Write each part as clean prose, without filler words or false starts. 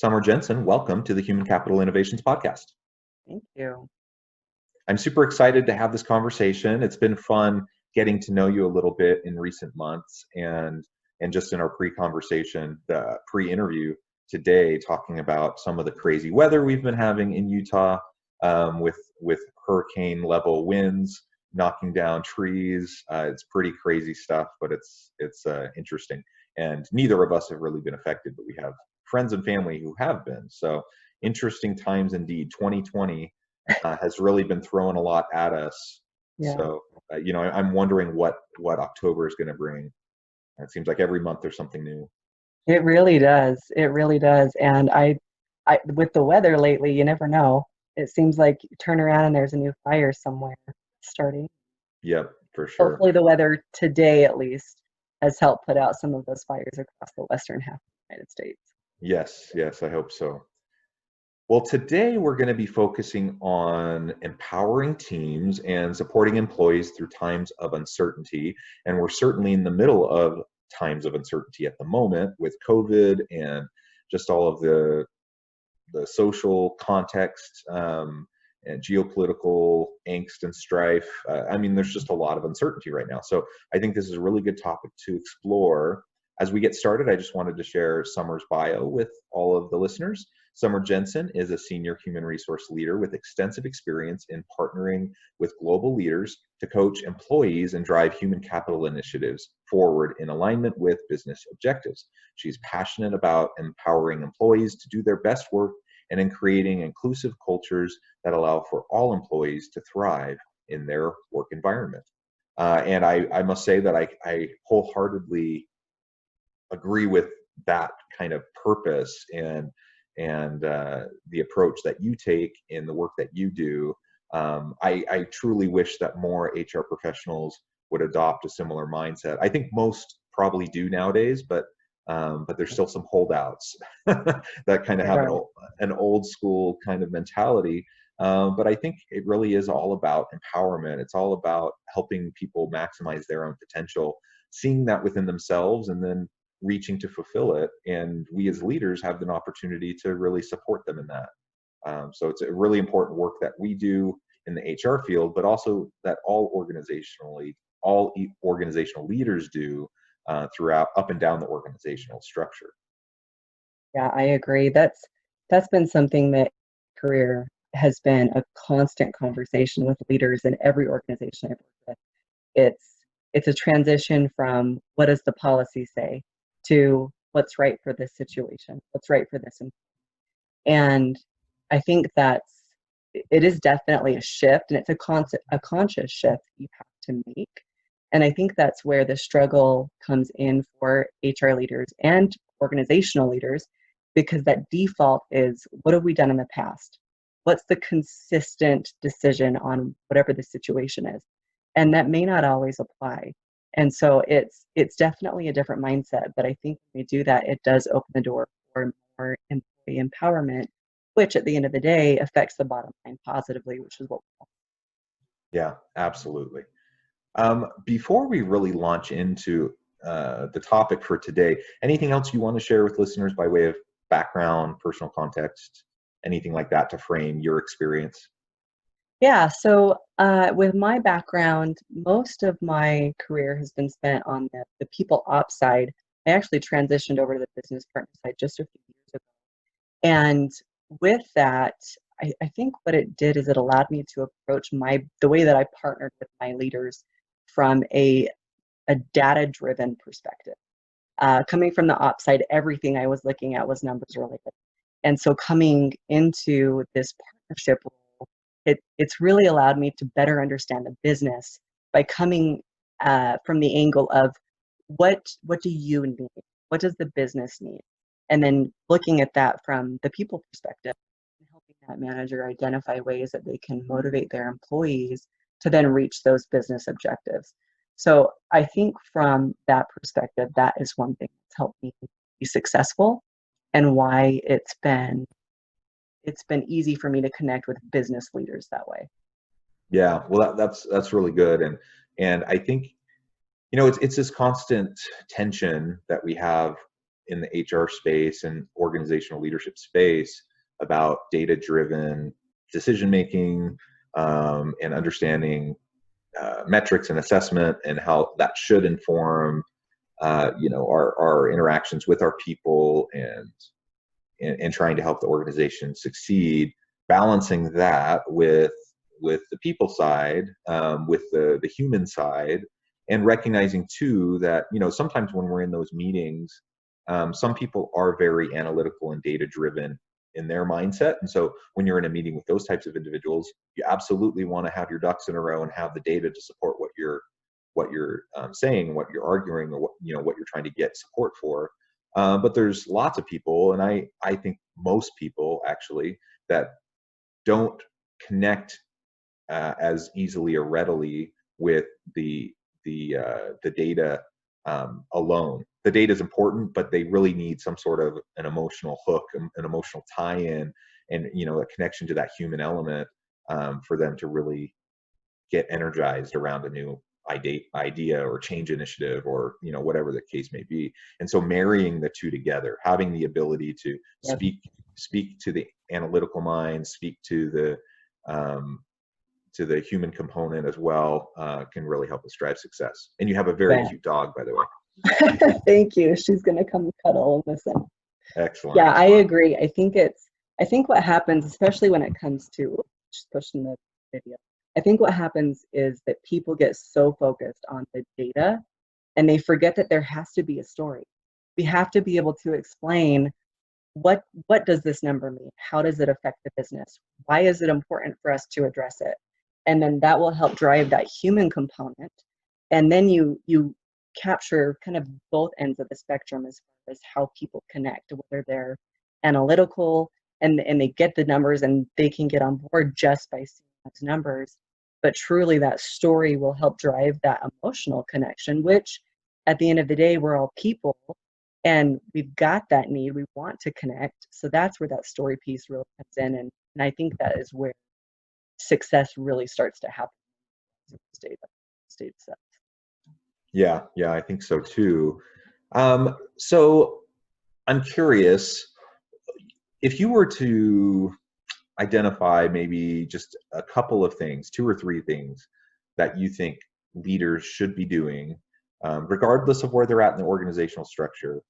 Summer Jensen, welcome to the Human Capital Innovations Podcast. Thank you. I'm super excited to have this conversation. It's been fun getting to know you a little bit in recent months and just in our pre-conversation, the pre-interview today, talking about some of the crazy weather we've been having in Utah, with hurricane level winds knocking down trees. It's pretty crazy stuff, but it's interesting. And neither of us have really been affected, but we have friends and family who have been. So interesting times indeed. 2020 has really been throwing a lot at us. Yeah. So, I'm wondering what October is going to bring. It seems like every month there's something new. It really does. It really does. And I with the weather lately, you never know. It seems like you turn around and there's a new fire somewhere starting. Yep, for sure. Hopefully the weather today at least has helped put out some of those fires across the western half of the United States. Yes, I hope so. Well, today we're going to be focusing on empowering teams and supporting employees through times of uncertainty. And we're certainly in the middle of times of uncertainty at the moment with COVID and just all of the social context and geopolitical angst and strife. There's just a lot of uncertainty right now. So I think this is a really good topic to explore. As we get started, I just wanted to share Summer's bio with all of the listeners. Summer Jensen is a senior human resource leader with extensive experience in partnering with global leaders to coach employees and drive human capital initiatives forward in alignment with business objectives. She's passionate about empowering employees to do their best work and in creating inclusive cultures that allow for all employees to thrive in their work environment. And I must say that I wholeheartedly agree with that kind of purpose and the approach that you take in the work that you do. I truly wish that more HR professionals would adopt a similar mindset. I think most probably do nowadays, but there's still some holdouts that kind of have an old school kind of mentality. But I think it really is all about empowerment. It's all about helping people maximize their own potential, seeing that within themselves, and then reaching to fulfill it. And we as leaders have an opportunity to really support them in that. So it's a really important work that we do in the HR field, but also that all organizational leaders do throughout up and down the organizational structure. Yeah, I agree. That's been something that career has been a constant conversation with leaders in every organization I've worked with. It's a transition from what does the policy say to what's right for this situation, what's right for this employee. And I think it is definitely a shift, and it's a conscious shift you have to make. And I think that's where the struggle comes in for HR leaders and organizational leaders, because that default is, what have we done in the past? What's the consistent decision on whatever the situation is? And that may not always apply. And so it's definitely a different mindset. But I think when we do that, it does open the door for more employee empowerment, which at the end of the day affects the bottom line positively, which is what we want. Yeah, absolutely. Before we really launch into the topic for today, anything else you want to share with listeners by way of background, personal context, anything like that to frame your experience? Yeah, so with my background, most of my career has been spent on the people ops side. I actually transitioned over to the business partner side just a few years ago. And with that, I think what it did is it allowed me to approach the way that I partnered with my leaders from a data-driven perspective. Coming from the ops side, everything I was looking at was numbers related. And so coming into this partnership role, it's really allowed me to better understand the business by coming from the angle of what do you need? What does the business need? And then looking at that from the people perspective, and helping that manager identify ways that they can motivate their employees to then reach those business objectives. So I think from that perspective, that is one thing that's helped me be successful, and why it's been easy for me to connect with business leaders that way. Yeah, well, that's really good, and I think it's this constant tension that we have in the HR space and organizational leadership space about data-driven decision making, and understanding metrics and assessment, and how that should inform our interactions with our people, and trying to help the organization succeed, balancing that with the people side, with the human side, and recognizing too that sometimes when we're in those meetings, some people are very analytical and data driven in their mindset, and so when you're in a meeting with those types of individuals, you absolutely want to have your ducks in a row and have the data to support what you're saying, what you're arguing, or what you're trying to get support for. But there's lots of people, and I think most people actually, that don't connect as easily or readily with the data alone. The data is important, but they really need some sort of an emotional hook, an emotional tie-in, and a connection to that human element, for them to really get energized around a new idea or change initiative, or whatever the case may be. And so marrying the two together, having the ability to Yep. speak to the analytical mind, speak to the human component as well, can really help us drive success. And you have a very cute dog, by the way. Thank you. She's going to come cuddle and listen. Excellent. Yeah, I agree. I think what happens, especially when it comes to just pushing the video, I think what happens is that people get so focused on the data and they forget that there has to be a story. We have to be able to explain what does this number mean? How does it affect the business? Why is it important for us to address it? And then that will help drive that human component. And then you capture kind of both ends of the spectrum as far as how people connect, whether they're analytical and they get the numbers and they can get on board just by seeing those numbers. But truly that story will help drive that emotional connection, which at the end of the day, we're all people and we've got that need. We want to connect. So that's where that story piece really comes in. And I think that is where success really starts to happen. State stuff. Yeah, I think so too. So I'm curious, if you were to identify maybe just a couple of things, 2 or 3 things that you think leaders should be doing, regardless of where they're at in the organizational structure,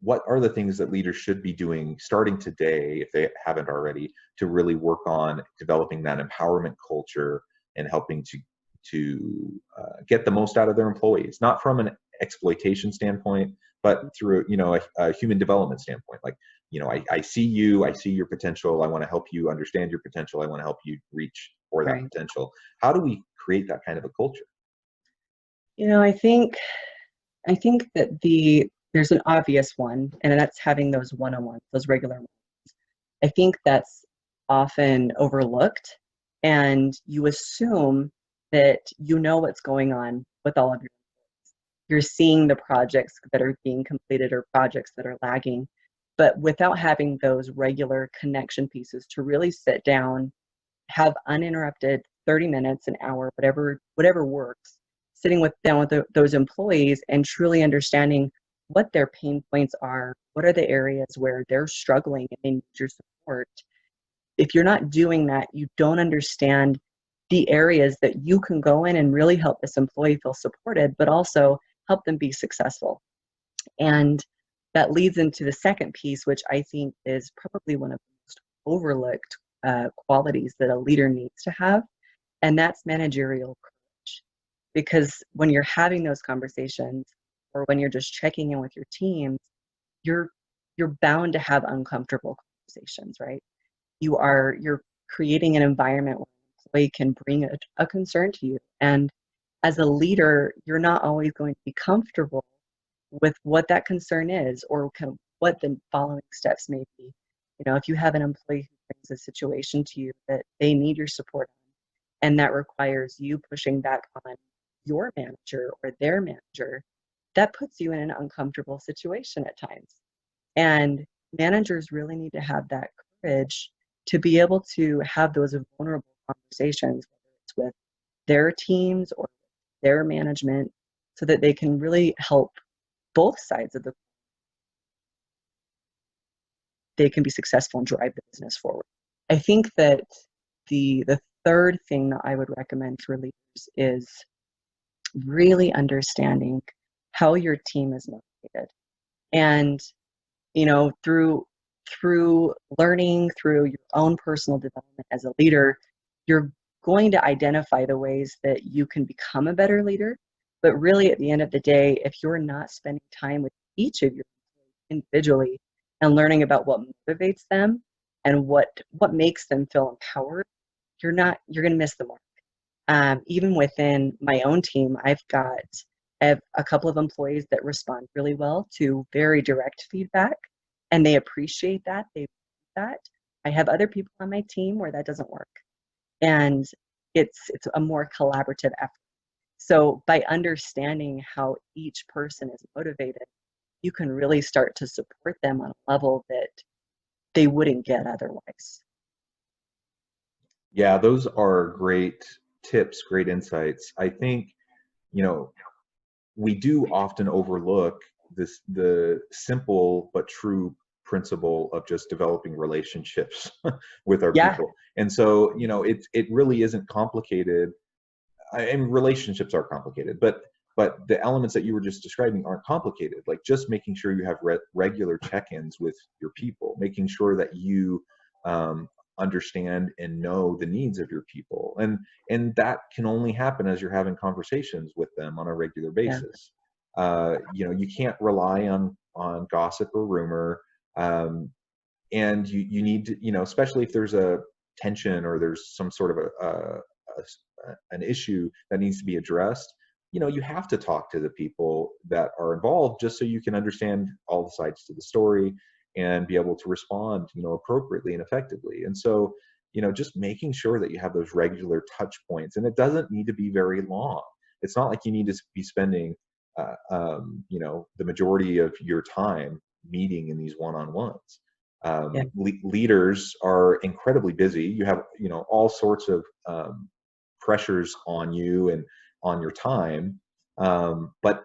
what are the things that leaders should be doing starting today, if they haven't already, to really work on developing that empowerment culture and helping to get the most out of their employees, not from an exploitation standpoint, but through a human development standpoint. Like, I see you, I see your potential, I want to help you understand your potential, I want to help you reach for that potential. How do we create that kind of a culture? I think that there's an obvious one, and that's having those one-on-ones, those regular ones. I think that's often overlooked, and you assume that you know what's going on with all of your employees. You're seeing the projects that are being completed or projects that are lagging, but without having those regular connection pieces to really sit down, have uninterrupted 30 minutes, an hour, whatever works, sitting down with those employees and truly understanding what their pain points are, what are the areas where they're struggling and they need your support. If you're not doing that, you don't understand the areas that you can go in and really help this employee feel supported, but also help them be successful. And that leads into the second piece, which I think is probably one of the most overlooked qualities that a leader needs to have, and that's managerial courage. Because when you're having those conversations, or when you're just checking in with your teams, you're bound to have uncomfortable conversations, right? You're creating an environment where an employee can bring a concern to you. And as a leader, you're not always going to be comfortable with what that concern is, or kind of what the following steps may be. If you have an employee who brings a situation to you that they need your support on, and that requires you pushing back on your manager or their manager, that puts you in an uncomfortable situation at times. And managers really need to have that courage to be able to have those vulnerable conversations, whether it's with their teams or their management, so that they can really help both sides of the they can be successful and drive the business forward. I think that the third thing that I would recommend for leaders is really understanding how your team is motivated. And, through learning, through your own personal development as a leader, you're going to identify the ways that you can become a better leader. But really, at the end of the day, if you're not spending time with each of your individually and learning about what motivates them and what makes them feel empowered, you're going to miss the mark. Even within my own team, I have a couple of employees that respond really well to very direct feedback, and they appreciate that. They want that. I have other people on my team where that doesn't work, and it's a more collaborative effort. So by understanding how each person is motivated, you can really start to support them on a level that they wouldn't get otherwise. Yeah, those are great tips, great insights. I think, you know, we do often overlook the simple but true principle of just developing relationships with our Yeah, people. And so, it really isn't complicated. And relationships are complicated, but the elements that you were just describing aren't complicated. Like just making sure you have regular check-ins with your people, making sure that you understand and know the needs of your people, and that can only happen as you're having conversations with them on a regular yeah, basis. You can't rely on gossip or rumor, and you need to, especially if there's a tension or there's some sort of an issue that needs to be addressed. You have to talk to the people that are involved just so you can understand all the sides to the story and be able to respond appropriately and effectively. And so just making sure that you have those regular touch points, and it doesn't need to be very long. It's not like you need to be spending the majority of your time meeting in these one-on-ones. yeah, Leaders are incredibly busy. You have all sorts of pressures on you and on your time, but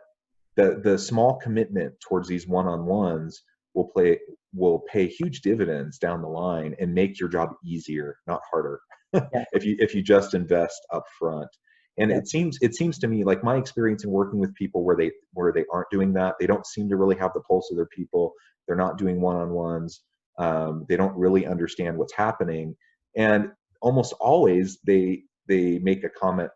the small commitment towards these one-on-ones will pay huge dividends down the line and make your job easier, not harder, yeah, if you just invest up front. And yeah, it seems to me like my experience in working with people where they aren't doing that, they don't seem to really have the pulse of their people. They're not doing one-on-ones. They don't really understand what's happening, and almost always they make a comment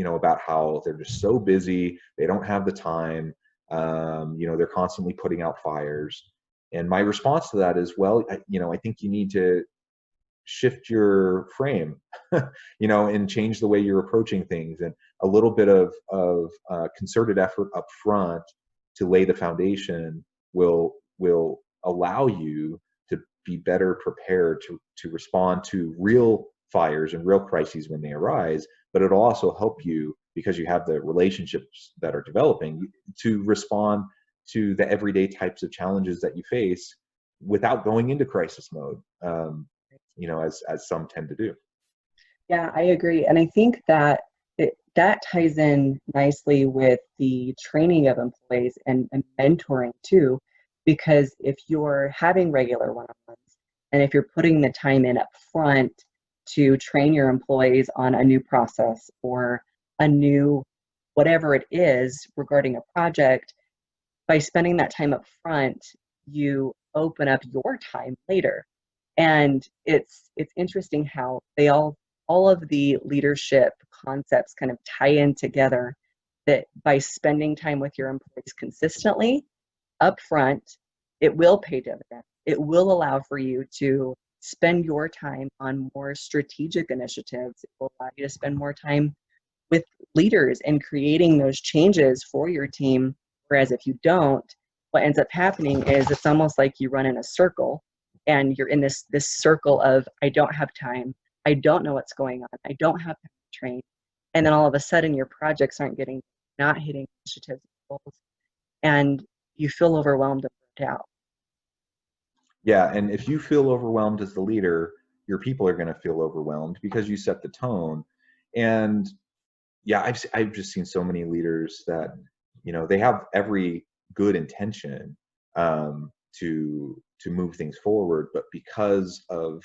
about how they're just so busy, they don't have the time. They're constantly putting out fires. And my response to that is, well, I think you need to shift your frame, and change the way you're approaching things, and a little bit of concerted effort up front to lay the foundation will allow you to be better prepared to respond to real fires and real crises when they arise. But it'll also help you, because you have the relationships that are developing, to respond to the everyday types of challenges that you face without going into crisis mode, as some tend to do. yeah, I agree. And I think that that ties in nicely with the training of employees and mentoring too, because if you're having regular one-on-ones and if you're putting the time in up front to train your employees on a new process or a new whatever it is regarding a project, by spending that time up front, you open up your time later. And it's interesting how they all of the leadership concepts kind of tie in together, that by spending time with your employees consistently up front, it will pay dividends. It will allow for you to spend your time on more strategic initiatives. It will allow you to spend more time with leaders and creating those changes for your team. Whereas if you don't, what ends up happening is it's almost like you run in a circle, and you're in this circle of, I don't have time, I don't know what's going on, I don't have time to train. And then all of a sudden your projects not hitting initiatives goals, and you feel overwhelmed and burnt out. Yeah, and if you feel overwhelmed as the leader, your people are going to feel overwhelmed because you set the tone. And yeah, I've just seen so many leaders that they have every good intention, to move things forward, but because of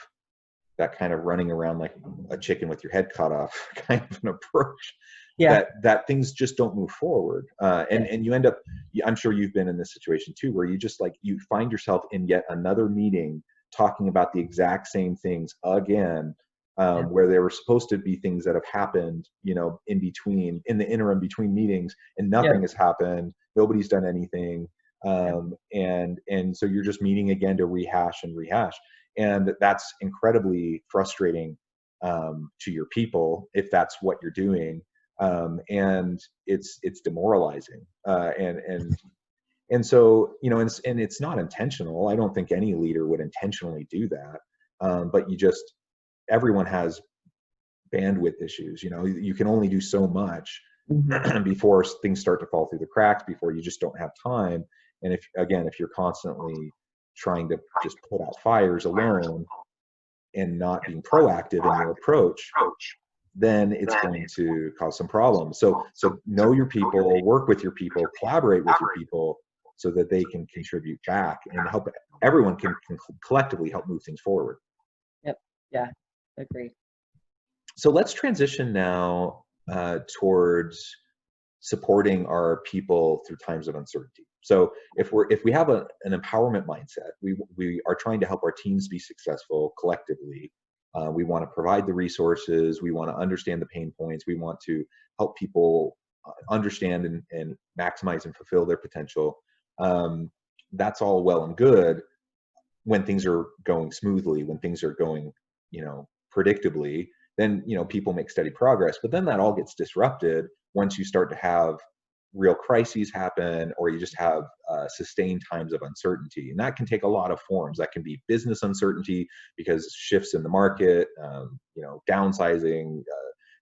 that kind of running around like a chicken with your head cut off kind of an approach, Yeah. that things just don't move forward. And Yeah. you end up, I'm sure you've been in this situation too, where you just like, you find yourself in yet another meeting talking about the exact same things again, Yeah. where there were supposed to be things that have happened, you know, in the interim between meetings, and Yeah. nothing has happened. Nobody's done anything. Yeah. And so you're just meeting again to rehash and rehash. And that's incredibly frustrating to your people if that's what you're doing. And it's demoralizing. And so, you know, and it's not intentional. I don't think any leader would intentionally do that. But everyone has bandwidth issues. You know, you can only do so much Mhm. before things start to fall through the cracks, before you just don't have time. And if you're constantly trying to just put out fires alone and not being proactive in your approach, then it's going to cause some problems. So know your people, work with your people, collaborate with your people so that they can contribute back and help. Everyone can collectively help move things forward. Yep. Yeah. Agree. So let's transition now towards supporting our people through times of uncertainty. So if we have an empowerment mindset, we are trying to help our teams be successful collectively. We want to provide the resources. We want to understand the pain points. We want to help people understand and maximize and fulfill their potential. That's all well and good when things are going smoothly, when things are going, you know, predictably. Then, you know, people make steady progress. But then that all gets disrupted once you start to have real crises happen, or you just have sustained times of uncertainty. And that can take a lot of forms. That can be business uncertainty because shifts in the market, you know, downsizing,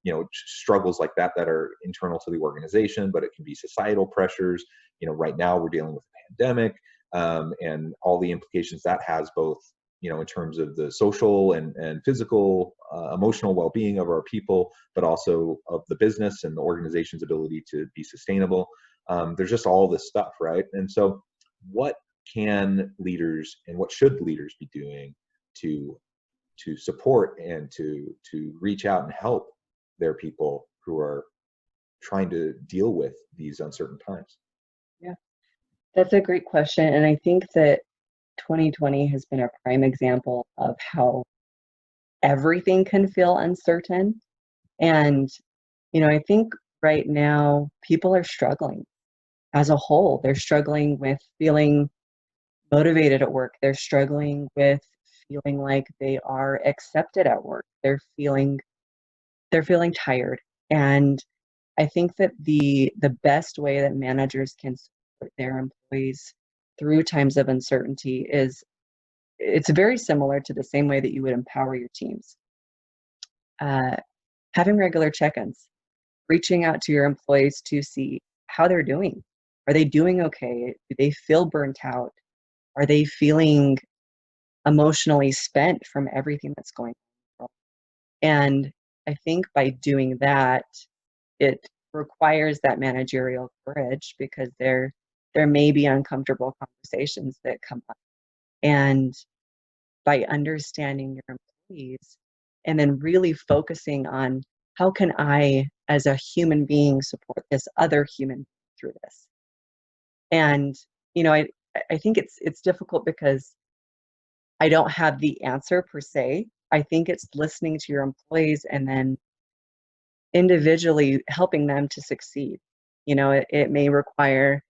you know, struggles like that are internal to the organization. But it can be societal pressures. You know, right now we're dealing with a pandemic, and all the implications that has, both, you know, in terms of the social and physical, emotional well-being of our people, but also of the business and the organization's ability to be sustainable. There's just all this stuff, right? And so what can leaders and what should leaders be doing to support and to reach out and help their people who are trying to deal with these uncertain times? Yeah. That's a great question. And I think that 2020 has been a prime example of how everything can feel uncertain. And, you know, I think right now people are struggling as a whole. They're struggling with feeling motivated at work. They're struggling with feeling like they are accepted at work. They're feeling tired. And I think that the best way that managers can support their employees through times of uncertainty is, it's very similar to the same way that you would empower your teams. Uh, Having regular check-ins, reaching out to your employees to see how they're doing. Are they doing okay? Do they feel burnt out? Are they feeling emotionally spent from everything that's going on? And I think by doing that, it requires that managerial courage, because there may be uncomfortable conversations that come up. And by understanding your employees and then really focusing on, how can I as a human being support this other human through this? And, you know, I think it's difficult because I don't have the answer per se. I think it's listening to your employees and then individually helping them to succeed. You know, it may require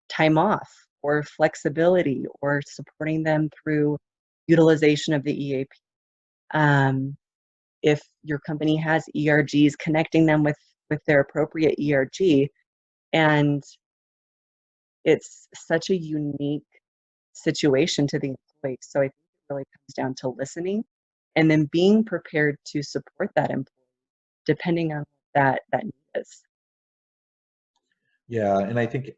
time off or flexibility or supporting them through utilization of the EAP. If your company has ERGs, connecting them with their appropriate ERG. And it's such a unique situation to the employee. So I think it really comes down to listening and then being prepared to support that employee depending on what that need is. Yeah, and I think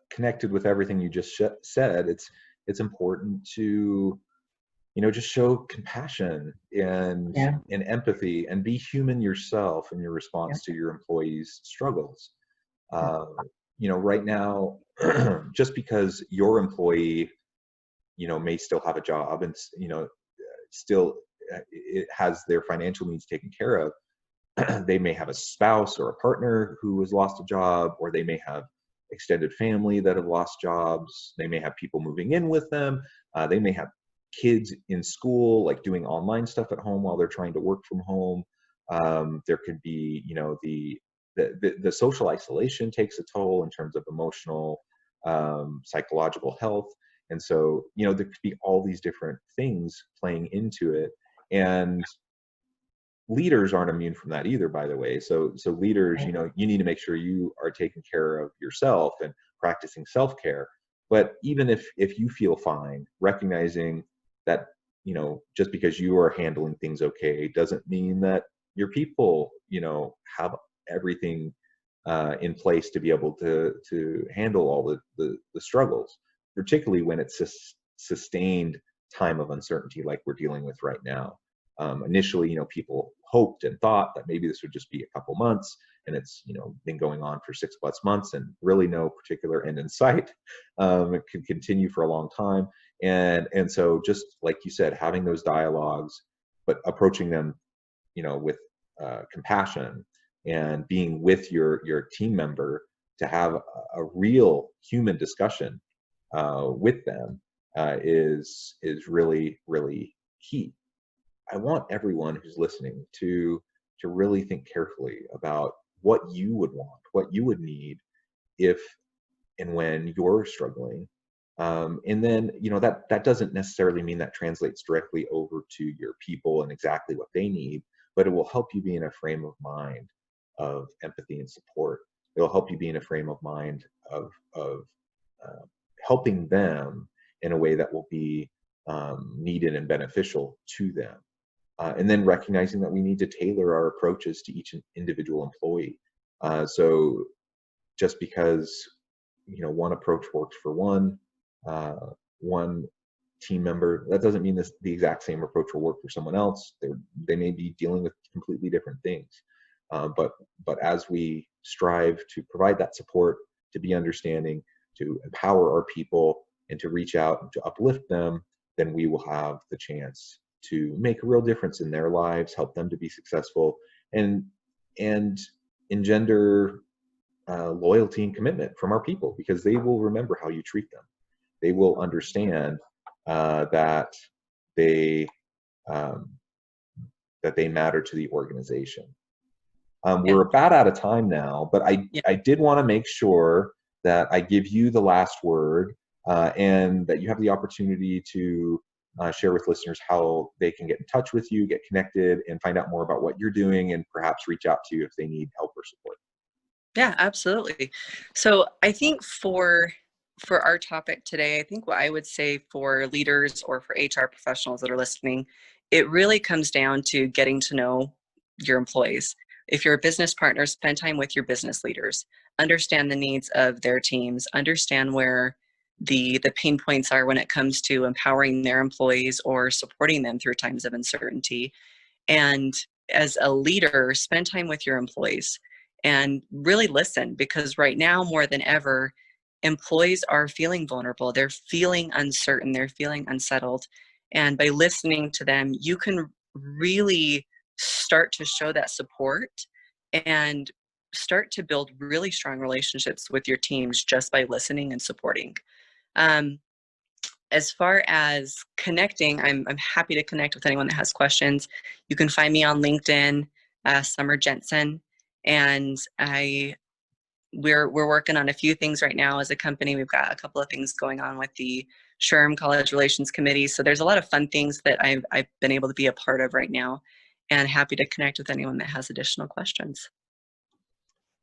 connected with everything you just said, it's important to, you know, just show compassion Yeah. and empathy and be human yourself in your Yeah. response to your employees' struggles. Yeah. Uh, you know, right now, just because your employee may still have a job and, still it has their financial needs taken care of. They may have a spouse or a partner who has lost a job, or they may have extended family that have lost jobs. They may have people moving in with them. They may have kids in school, like doing online stuff at home while they're trying to work from home. There could be, the social isolation takes a toll in terms of emotional, psychological health. And so, there could be all these different things playing into it. And leaders aren't immune from that either, by the way. So leaders, you need to make sure you are taking care of yourself and practicing self-care. But even if you feel fine, recognizing that, just because you are handling things okay doesn't mean that your people, have everything in place to be able to handle all the struggles, particularly when it's sustained time of uncertainty like we're dealing with right now. Initially, people hoped and thought that maybe this would just be a couple months, and it's been going on for 6+ months and really no particular end in sight. It could continue for a long time, and so just like you said, having those dialogues, but approaching them, with compassion, and being with your team member to have a real human discussion with them is really, really key. I want everyone who's listening to really think carefully about what you would want, what you would need if and when you're struggling. And then, that doesn't necessarily mean that translates directly over to your people and exactly what they need, but it will help you be in a frame of mind of empathy and support. It'll help you be in a frame of mind of helping them in a way that will be needed and beneficial to them. And then recognizing that we need to tailor our approaches to each individual employee. So just because one approach works for one team member, that doesn't mean the exact same approach will work for someone else. They may be dealing with completely different things. But as we strive to provide that support, to be understanding, to empower our people, and to reach out and to uplift them, then we will have the chance to make a real difference in their lives, help them to be successful, and engender loyalty and commitment from our people, because they will remember how you treat them. They will understand that they matter to the organization. We're about out of time now, but I did want to make sure that I give you the last word, and that you have the opportunity to share with listeners how they can get in touch with you, get connected, and find out more about what you're doing, and perhaps reach out to you if they need help or support. Yeah, absolutely. So I think for our topic today, I think what I would say for leaders or for HR professionals that are listening, it really comes down to getting to know your employees. If you're a business partner, spend time with your business leaders, understand the needs of their teams, understand where the pain points are when it comes to empowering their employees or supporting them through times of uncertainty. And as a leader, spend time with your employees and really listen, because right now more than ever, employees are feeling vulnerable. They're feeling uncertain. They're feeling unsettled. And by listening to them, you can really start to show that support and start to build really strong relationships with your teams just by listening and supporting. As far as connecting, I'm happy to connect with anyone that has questions. You can find me on LinkedIn, Summer Jensen, and we're working on a few things right now as a company. We've got a couple of things going on with the SHRM College Relations Committee. So there's a lot of fun things that I've been able to be a part of right now, and happy to connect with anyone that has additional questions.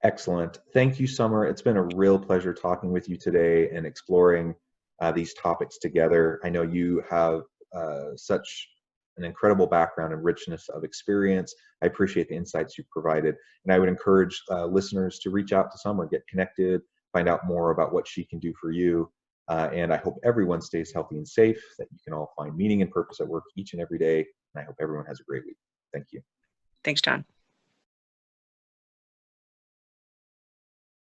Excellent. Thank you, Summer. It's been a real pleasure talking with you today and exploring these topics together. I know you have such an incredible background and richness of experience. I appreciate the insights you've provided. And I would encourage listeners to reach out to Summer, get connected, find out more about what she can do for you. And I hope everyone stays healthy and safe, that you can all find meaning and purpose at work each and every day. And I hope everyone has a great week. Thank you. Thanks, John.